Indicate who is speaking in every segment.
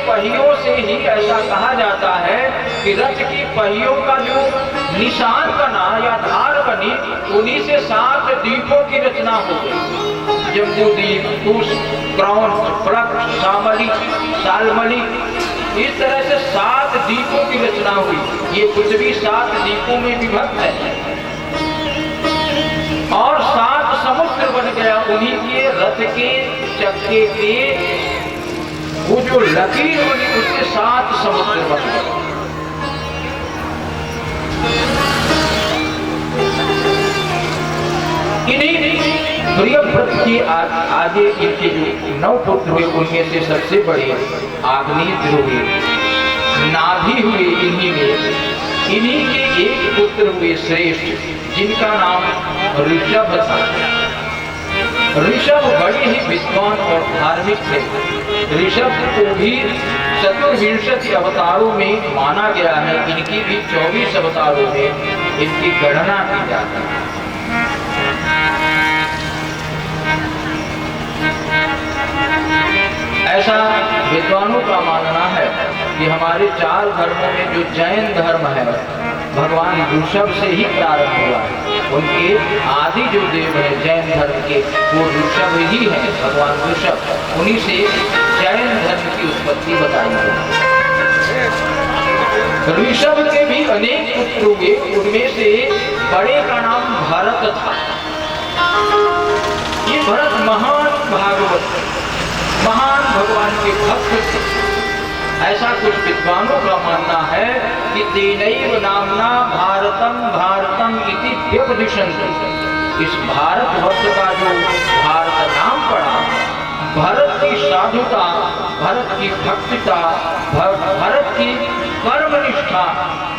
Speaker 1: पहियों से ही ऐसा कहा जाता है कि रथ की पहियों का जो निशान बना या धार बनी, उन्हीं से 7 दीपों की रचना हो गई। जम्बूदीप, कुश, क्रौंच, प्लक, शामली, सालमली, इस तरह से 7 दीपों की रचना हुई। ये पृथ्वी 7 दीपों में विभक्त है और 7 समुद्र बन गया। उन्हीं के रथ के चक्के के वो जो लकीर बनी, उससे 7 समुद्र बन गए। इन्हीं प्रियव्रत के आगे इनके जो 9 पुत्र हुए, उनमें से सबसे बड़े आग्नेय हुए, नाभि हुए इन्हीं में। इन्हीं के एक पुत्र हुए श्रेष्ठ, जिनका नाम ऋषभ था। ऋषभ बड़े ही विद्वान और धार्मिक थे। ऋषभ को भी चतुर्विंशति अवतारों में माना गया है। इनकी भी 24 अवतारों में इनकी गणना की जाती है। ऐसा विद्वानों का मानना है कि हमारे 4 धर्मों में जो जैन धर्म है, भगवान ऋषभ से ही प्रारंभ हुआ है। उनके आदि जो देव है जैन धर्म के, वो ऋषभ ही है, भगवान ऋषभ। उन्हीं से जैन धर्म की उत्पत्ति बताई गई। ऋषभ के भी अनेक पुत्र हुए, उनमें से बड़े का नाम भरत था। ये भरत महान भागवत, महान भगवान के भक्त थे। ऐसा कुछ विद्वानों का मानना है कि तेनैव नामना भारतम भारतम इति व्यपदिशन्ति। इस भारतवर्ष का जो भारत नाम पड़ा, भरत की साधुता, भरत की भक्तिता, भरत की कर्मनिष्ठा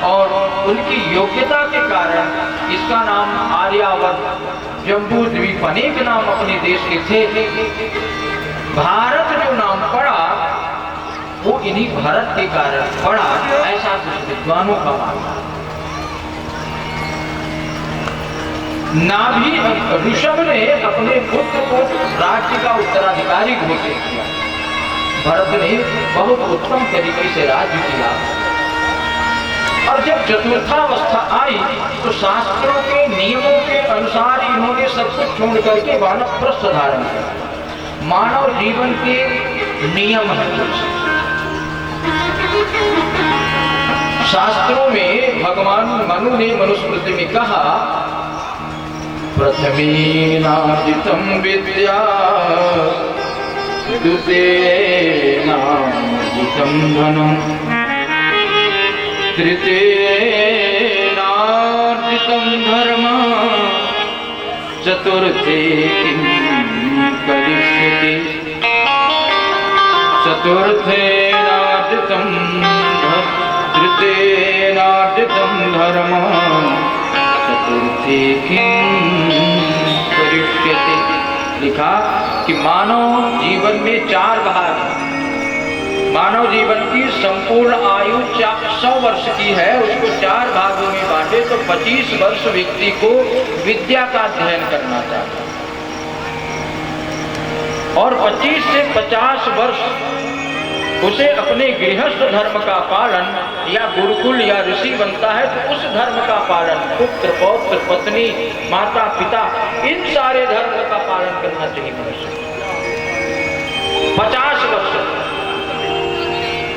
Speaker 1: और उनकी योग्यता के कारण इसका नाम आर्यावर्त, जम्बूद्वीप, अनेक नाम अपने देश के थे। भारत जो नाम पड़ा वो इन्हीं भरत के कारण पड़ा, ऐसा कुछ विद्वानों का मानना है। नाभि ऋषभ ने अपने पुत्र को राज्य का उत्तराधिकारी घोषित किया। भरत ने बहुत उत्तम तरीके से राज्य किया और जब चतुर्थावस्था आई तो शास्त्रों के नियमों के अनुसार इन्होंने सब कुछ छोड़ करके वानप्रस्थ धारण किया। मानव जीवन के नियम है। शास्त्रों में भगवान मनु ने मनुस्मृति में कहा, प्रथमेनार्जितं विद्या द्वितीयेनार्जितं धनं तृतीयेनार्जितं धर्मः चतुर्थे किं करिष्यति चतुर्थेनार्जितं तृतीयेनार्जितं धर्मः चतुर्थे किं करिष्यति। लिखा कि मानव जीवन में 4 भाग हैं। मानव जीवन की संपूर्ण आयु 100 वर्ष की है, उसको 4 भागों में बांटे तो 25 वर्ष व्यक्ति को विद्या का अध्ययन करना चाहिए और 25 से 50 वर्ष उसे अपने गृहस्थ धर्म का पालन, या गुरुकुल या ऋषि बनता है तो उस धर्म का पालन, पुत्र पौत्र पत्नी माता पिता, इन सारे धर्म का पालन करना चाहिए मनुष्य। 50 वर्ष,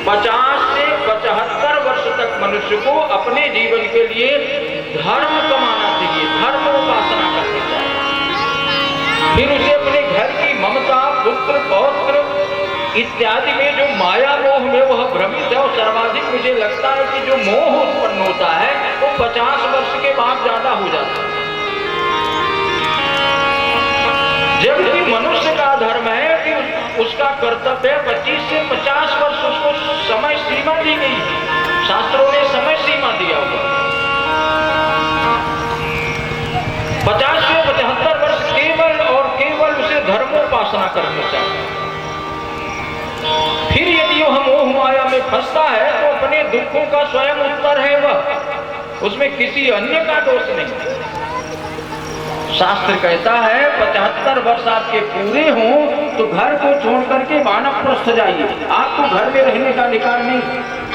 Speaker 1: 50 से 75 वर्ष तक मनुष्य को अपने जीवन के लिए धर्म कमाना चाहिए, धर्म उपासना करनी चाहिए। फिर उसे अपने घर की ममता, पुत्र पौत्र इत्यादि में जो माया मोह में वह भ्रमित है, और सर्वाधिक मुझे लगता है कि जो मोह उत्पन्न होता है वो 50 वर्ष के बाद ज्यादा हो जाता है। जबकि मनुष्य का धर्म है कि उसका कर्तव्य 25 से 50 वर्ष उसको समय सीमा दी गई है। शास्त्रों ने समय सीमा दिया हुआ। 50 से 75 वर्ष केवल और केवल उसे धर्मोपासना करनी चाहिए। फिर यदि वह मोह माया में फंसता है तो अपने दुखों का स्वयं उत्तर है वह, उसमें किसी अन्य का दोष नहीं। शास्त्र कहता है 75 वर्ष आपके पूरे हों तो घर को छोड़ करके वानप्रस्थ मत सजाइए, आपको घर में रहने का अधिकार नहीं।